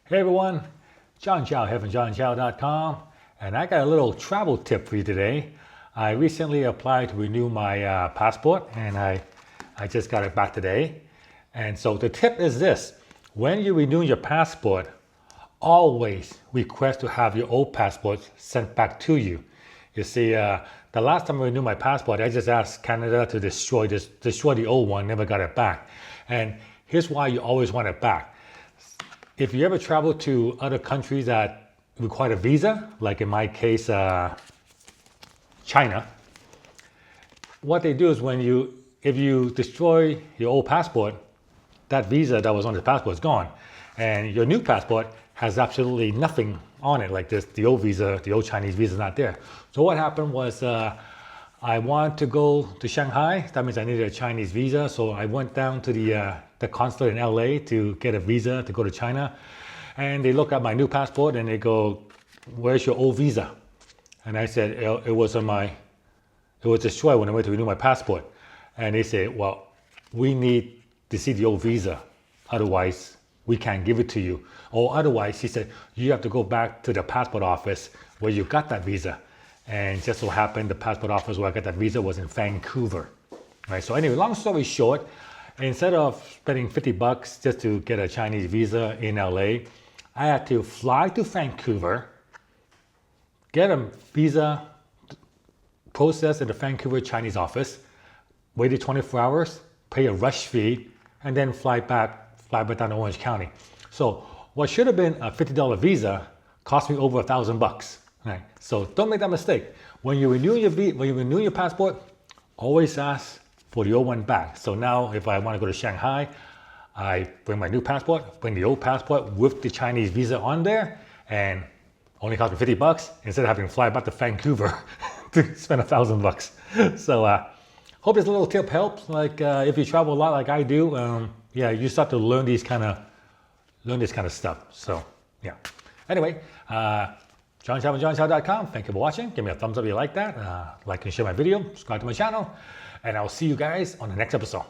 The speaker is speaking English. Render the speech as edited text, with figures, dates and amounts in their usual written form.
Hey everyone, John Chow here from johnchow.com, and I got a little travel tip for you today. I recently applied to renew my passport, and I just got it back today. And so the tip is this: when you renew your passport, always request to have your old passport sent back to you. You see, the last time I renewed my passport, I just asked Canada to destroy the old one, never got it back. And here's why you always want it back. If you ever travel to other countries that require a visa, like in my case, China, what they do is if you destroy your old passport, that visa that was on the passport is gone. And your new passport has absolutely nothing on it, like this, the old visa, the old Chinese visa is not there. So what happened was I wanted to go to Shanghai. That means I needed a Chinese visa. So I went down to the consulate in LA to get a visa to go to China. And they look at my new passport and they go, "Where's your old visa?" And I said, it was destroyed when I went to renew my passport. And they said, "Well, we need to see the old visa. Otherwise, we can't give it to you." Or otherwise, he said, "You have to go back to the passport office where you got that visa." And just so happened, the passport office where I got that visa was in Vancouver. Right. So anyway, long story short, instead of spending $50 just to get a Chinese visa in LA, I had to fly to Vancouver, get a visa processed in the Vancouver Chinese office, waited 24 hours, pay a rush fee, and then fly back down to Orange County. So what should have been a $50 visa cost me over $1,000. Right? So don't make that mistake. When you renew your passport, always ask for the old one back. So now if I want to go to Shanghai, I bring my new passport, bring the old passport with the Chinese visa on there, and only cost me $50 instead of having to fly back to Vancouver to spend $1,000. So hope this little tip helps. Like if you travel a lot like I do, you start to learn this kind of stuff. So yeah. Anyway, John Chow from johnchow.com. Thank you for watching. Give me a thumbs up if you like that. Like and share my video. Subscribe to my channel. And I'll see you guys on the next episode.